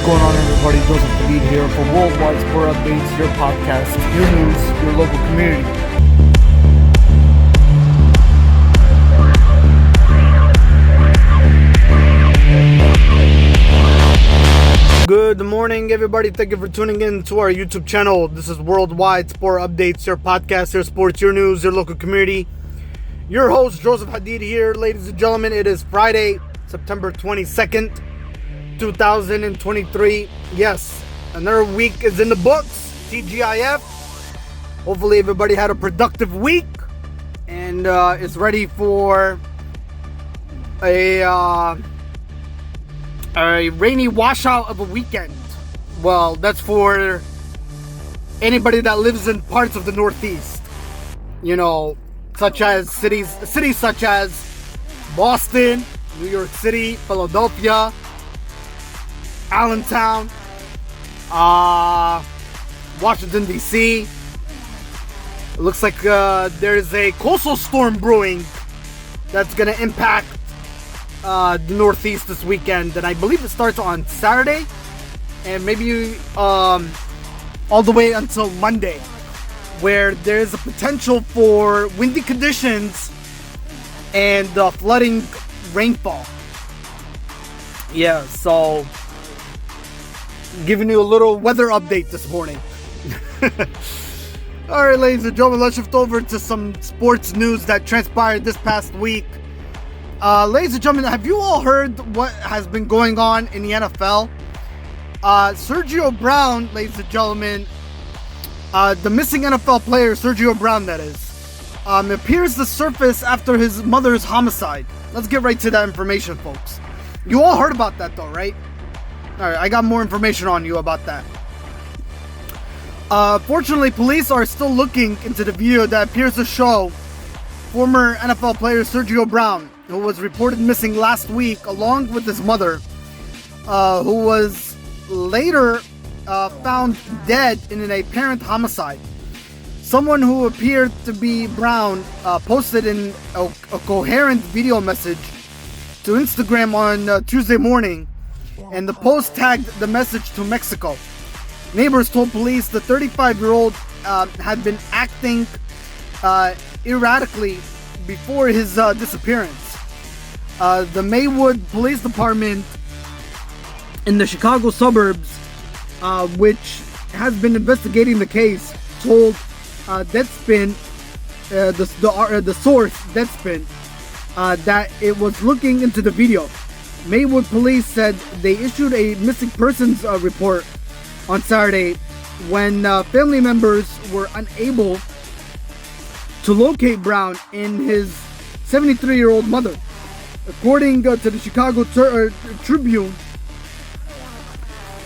What's going on, everybody? Joseph Hadid here for Worldwide Sport Updates, your podcast, your news, your local community. Good morning, everybody. Thank you for tuning in to our YouTube channel. This is Worldwide Sport Updates, your podcast, your sports, your news, your local community. Your host, Joseph Hadid here. Ladies and gentlemen, it is Friday, September 22nd, 2023. Yes, another week is in the books. TGIF. Hopefully everybody had a productive week and is ready for a rainy washout of a weekend. Well, that's for anybody that lives in parts of the Northeast. You know, such as cities such as Boston, New York City, Philadelphia, Allentown, Washington, D.C. It looks like there's a coastal storm brewing that's going to impact the Northeast this weekend. And I believe it starts on Saturday and maybe all the way until Monday, where there's a potential for windy conditions and flooding rainfall. Yeah, so giving you a little weather update this morning. Alright, ladies and gentlemen, let's shift over to some sports news that transpired this past week. Ladies and gentlemen, have you all heard what has been going on in the NFL? Sergio Brown, ladies and gentlemen, the missing NFL player, Sergio Brown that is, appears to surface after his mother's homicide. Let's get right to that information, folks. You all heard about that though, right? Alright, I got more information on you about that. Fortunately, police are still looking into the video that appears to show former NFL player Sergio Brown, who was reported missing last week along with his mother, who was later found dead in an apparent homicide. Someone who appeared to be Brown posted in a coherent video message to Instagram on Tuesday morning, and the post tagged the message to Mexico. Neighbors told police the 35-year-old had been acting erratically before his disappearance. The Maywood Police Department in the Chicago suburbs, which has been investigating the case, told Deadspin, the source Deadspin, that it was looking into the video. Maywood police said they issued a missing persons report on Saturday when family members were unable to locate Brown and his 73-year-old mother. According to the Chicago Tribune,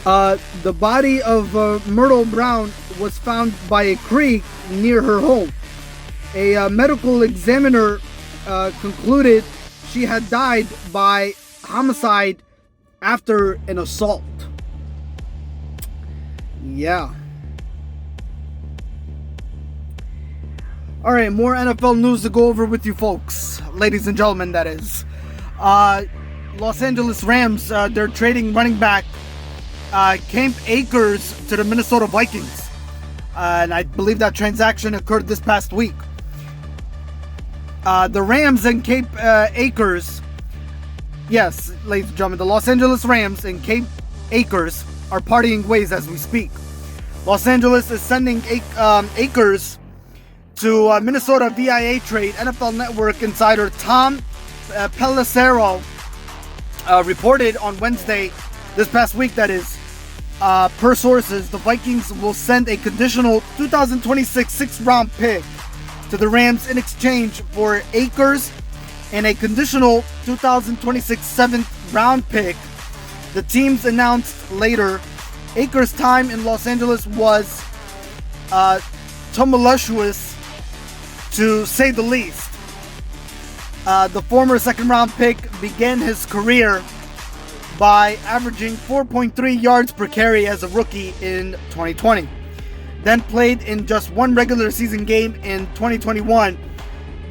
the body of Myrtle Brown was found by a creek near her home. A medical examiner concluded she had died by homicide after an assault. Yeah. Alright, more NFL news to go over with you folks. Ladies and gentlemen, that is. Los Angeles Rams, they're trading running back Cam Akers to the Minnesota Vikings. And I believe that transaction occurred this past week. The Rams and Cam Akers, yes, ladies and gentlemen, the Los Angeles Rams and Cam Akers are parting ways as we speak. Los Angeles is sending Akers to Minnesota via trade. NFL Network insider Tom Pelissero reported on Wednesday this past week, that is, per sources, the Vikings will send a conditional 2026 sixth-round pick to the Rams in exchange for Akers and a conditional 2026 seventh-round pick. The teams announced later. Akers' time in Los Angeles was tumultuous, to say the least. The former second-round pick began his career by averaging 4.3 yards per carry as a rookie in 2020. Then played in just one regular season game in 2021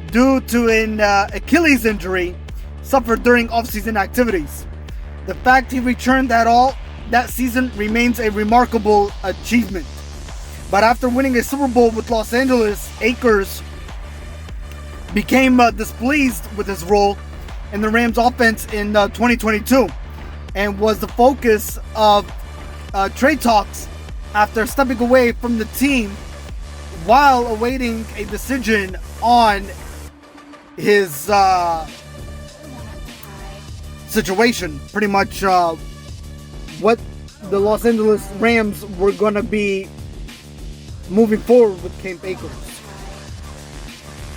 due to an Achilles injury suffered during offseason activities. The fact he returned at all that season remains a remarkable achievement. But after winning a Super Bowl with Los Angeles, Akers became displeased with his role in the Rams offense in 2022 and was the focus of trade talks after stepping away from the team while awaiting a decision on his situation. Pretty much what the Los Angeles Rams were going to be moving forward with Cam Akers.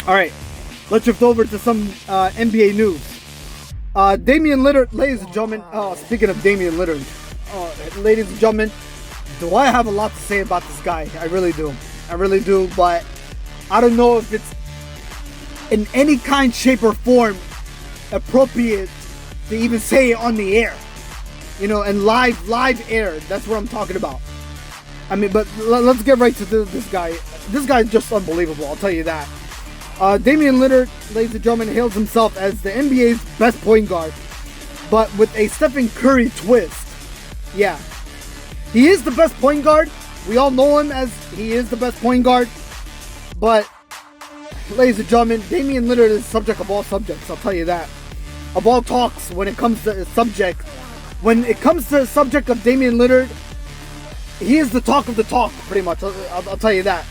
Alright, let's shift over to some NBA news. Damian Lillard, ladies and gentlemen, speaking of Damian Lillard, ladies and gentlemen, do I have a lot to say about this guy? I really do, but I don't know if it's in any kind, shape, or form appropriate to even say it on the air. And live air, that's what I'm talking about. I mean, but let's get right to this guy. This guy is just unbelievable, I'll tell you that. Damian Lillard, ladies and gentlemen, hails himself as the NBA's best point guard, but with a Stephen Curry twist. Yeah, he is the best point guard. We all know him as he is the best point guard. But, ladies and gentlemen, Damian Lillard is subject of all subjects, I'll tell you that. Of all talks, when it comes to the subject. When it comes to the subject of Damian Lillard, he is the talk of the talk, pretty much. I'll tell you that.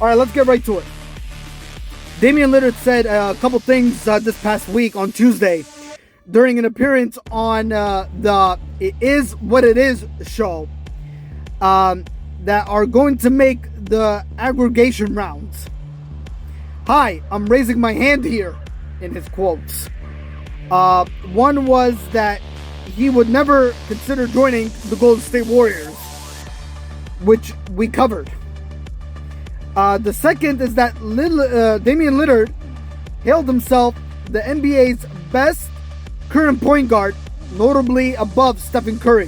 Alright, let's get right to it. Damian Lillard said a couple things this past week on Tuesday during an appearance on the It Is What It Is show that are going to make the aggregation rounds. Hi, I'm raising my hand here, in his quotes. One was that he would never consider joining the Golden State Warriors, which we covered. The second is that Damian Lillard hailed himself the NBA's best current point guard, notably above Stephen Curry,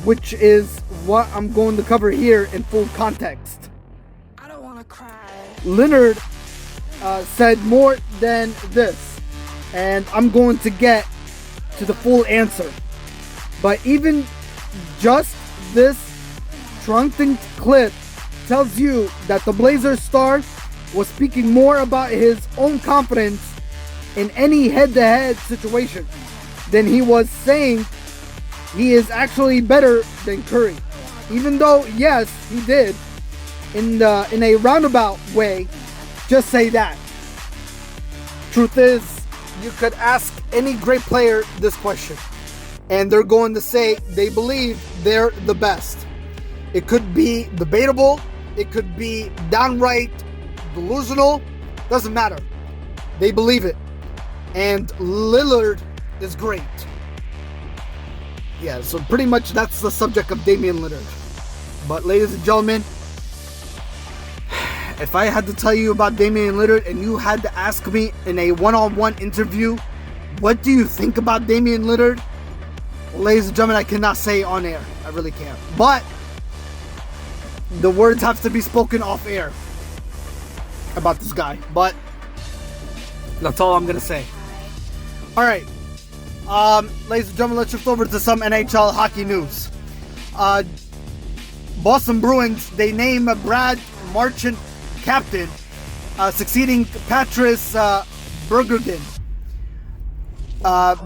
which is what I'm going to cover here in full context. I don't want to cry. Lillard said more than this, and I'm going to get to the full answer. But even just this truncate clip tells you that the Blazers star was speaking more about his own confidence in any head-to-head situation than he was saying he is actually better than Curry. Even though, yes, he did, in a roundabout way, just say that. Truth is, you could ask any great player this question, and they're going to say they believe they're the best. It could be debatable, it could be downright delusional, doesn't matter. They believe it. And Lillard is great. Yeah, so pretty much that's the subject of Damian Lillard. But ladies and gentlemen, if I had to tell you about Damian Lillard and you had to ask me in a one-on-one interview, what do you think about Damian Lillard? Well, ladies and gentlemen, I cannot say on air. I really can't. But the words have to be spoken off air about this guy. But that's all I'm going to say. Alright. Ladies and gentlemen, let's shift over to some NHL hockey news. Boston Bruins, they name Brad Marchand captain, succeeding Patrice Bergeron.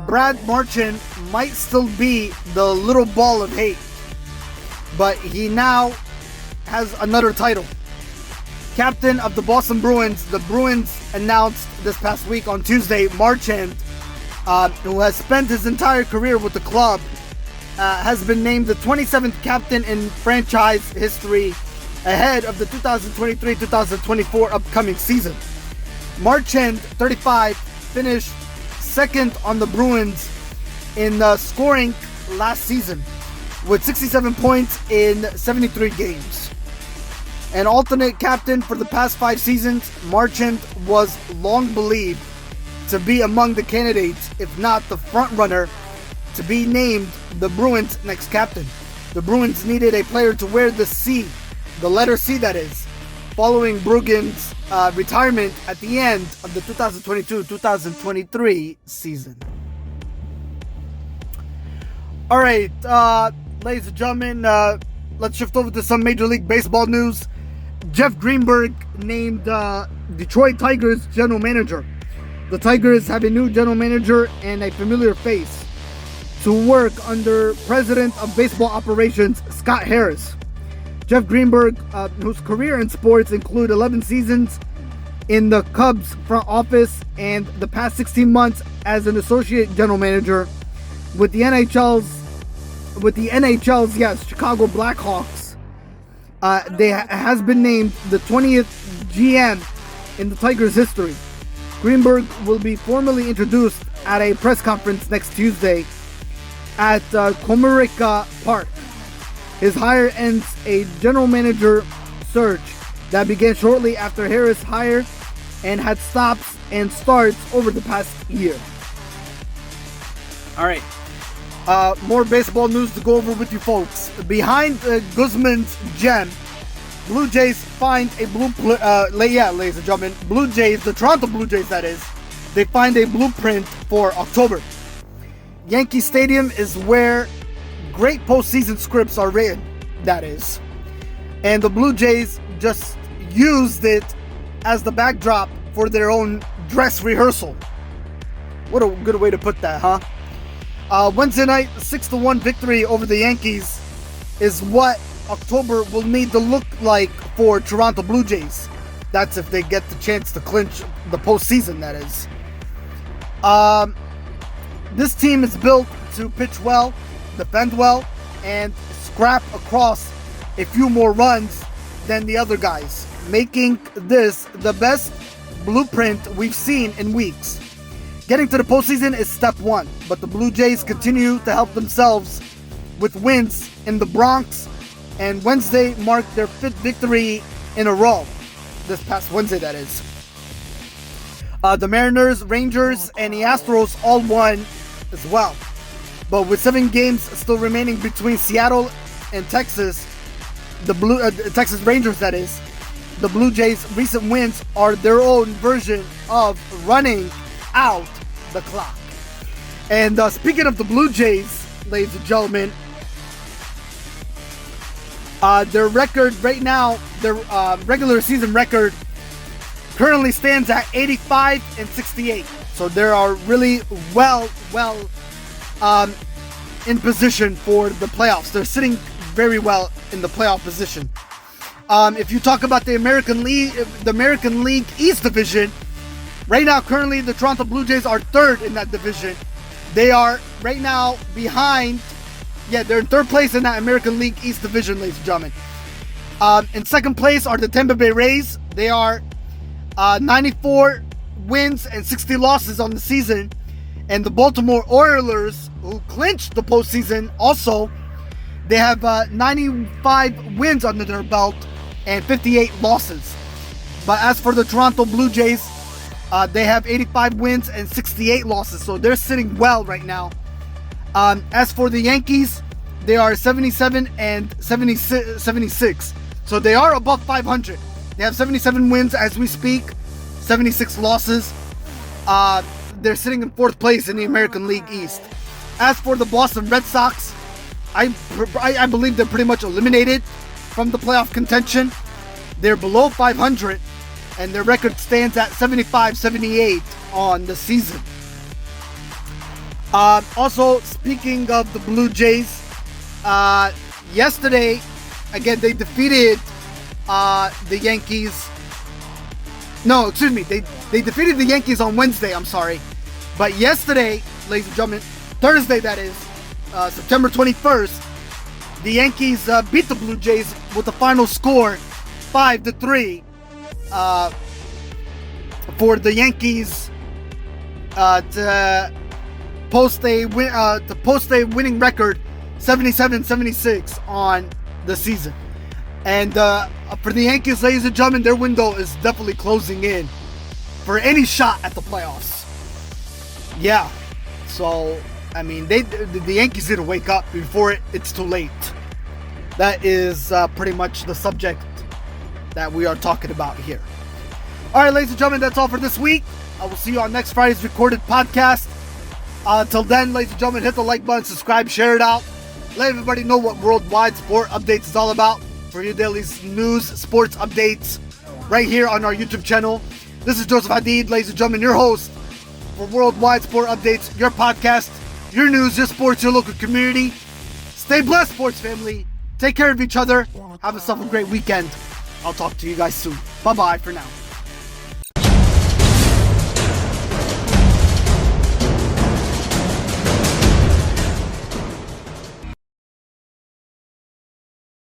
Brad Marchand might still be the little ball of hate, but he now has another title. Captain of the Boston Bruins, the Bruins announced this past week on Tuesday, Marchand, who has spent his entire career with the club, has been named the 27th captain in franchise history, ahead of the 2023-2024 upcoming season. Marchand, 35, finished second on the Bruins in scoring last season with 67 points in 73 games. An alternate captain for the past 5 seasons, Marchand was long believed to be among the candidates, if not the front runner, to be named the Bruins' next captain. The Bruins needed a player to wear the C, the letter C that is, following Bergeron's retirement at the end of the 2022-2023 season. Alright, ladies and gentlemen, let's shift over to some Major League Baseball news. Jeff Greenberg named Detroit Tigers general manager. The Tigers have a new general manager and a familiar face to work under President of Baseball Operations, Scott Harris. Jeff Greenberg, whose career in sports include 11 seasons in the Cubs front office and the past 16 months as an associate general manager with the NHL's Chicago Blackhawks, has been named the 20th GM in the Tigers' history. Greenberg will be formally introduced at a press conference next Tuesday at Comerica Park. His hire ends a general manager search that began shortly after Harris' hire and had stops and starts over the past year. All right. More baseball news to go over with you folks. Behind Gausman's gem, Blue Jays find a ladies and gentlemen, the Toronto Blue Jays that is, they find a blueprint for October. Yankee Stadium is where great postseason scripts are written, that is. And the Blue Jays just used it as the backdrop for their own dress rehearsal. What a good way to put that, huh? Wednesday night, 6-1 victory over the Yankees is what October will need to look like for Toronto Blue Jays. That's if they get the chance to clinch the postseason, that is. This team is built to pitch well, defend well, and scrap across a few more runs than the other guys, making this the best blueprint we've seen in weeks. Getting to the postseason is step one, but the Blue Jays continue to help themselves with wins in the Bronx, and Wednesday marked their 5th victory in a row. This past Wednesday, that is. The Mariners, Rangers, and the Astros all won as well. But with 7 games still remaining between Seattle and Texas, the Texas Rangers, that is, the Blue Jays' recent wins are their own version of running out the clock. And speaking of the Blue Jays, ladies and gentlemen, their record right now, their regular season record currently stands at 85-68. So they are really well in position for the playoffs. They're sitting very well in the playoff position. If you talk about the American League East Division, right now, currently, the Toronto Blue Jays are 3rd in that division. They are right now behind. Yeah, they're in 3rd place in that American League East Division, ladies and gentlemen. In 2nd place are the Tampa Bay Rays. They are 94 wins and 60 losses on the season. And the Baltimore Orioles, who clinched the postseason, also, they have 95 wins under their belt and 58 losses. But as for the Toronto Blue Jays, they have 85 wins and 68 losses, so they're sitting well right now. As for the Yankees, they are 77 and 76, so they are above 500. They have 77 wins as we speak, 76 losses. They're sitting in 4th place in the American League East. As for the Boston Red Sox, I believe they're pretty much eliminated from the playoff contention. They're below 500. And their record stands at 75-78 on the season. Also, speaking of the Blue Jays, yesterday, again, they defeated the Yankees. No, excuse me. They defeated the Yankees on Wednesday, I'm sorry. But yesterday, ladies and gentlemen, Thursday that is, September 21st, the Yankees beat the Blue Jays with the final score 5-3. For the Yankees to post a winning record 77-76 on the season. And for the Yankees, ladies and gentlemen, their window is definitely closing in for any shot at the playoffs. Yeah, so I mean, the Yankees need to wake up before it's too late. That is pretty much the subject that we are talking about here. All right, ladies and gentlemen, that's all for this week. I will see you on next Friday's recorded podcast. Until then, ladies and gentlemen, hit the like button, subscribe, share it out. Let everybody know what Worldwide Sport Updates is all about. For your daily news, sports updates, right here on our YouTube channel. This is Joey Hadid, ladies and gentlemen, your host for Worldwide Sport Updates, your podcast, your news, your sports, your local community. Stay blessed, sports family. Take care of each other. Have yourself a great weekend. I'll talk to you guys soon. Bye-bye for now.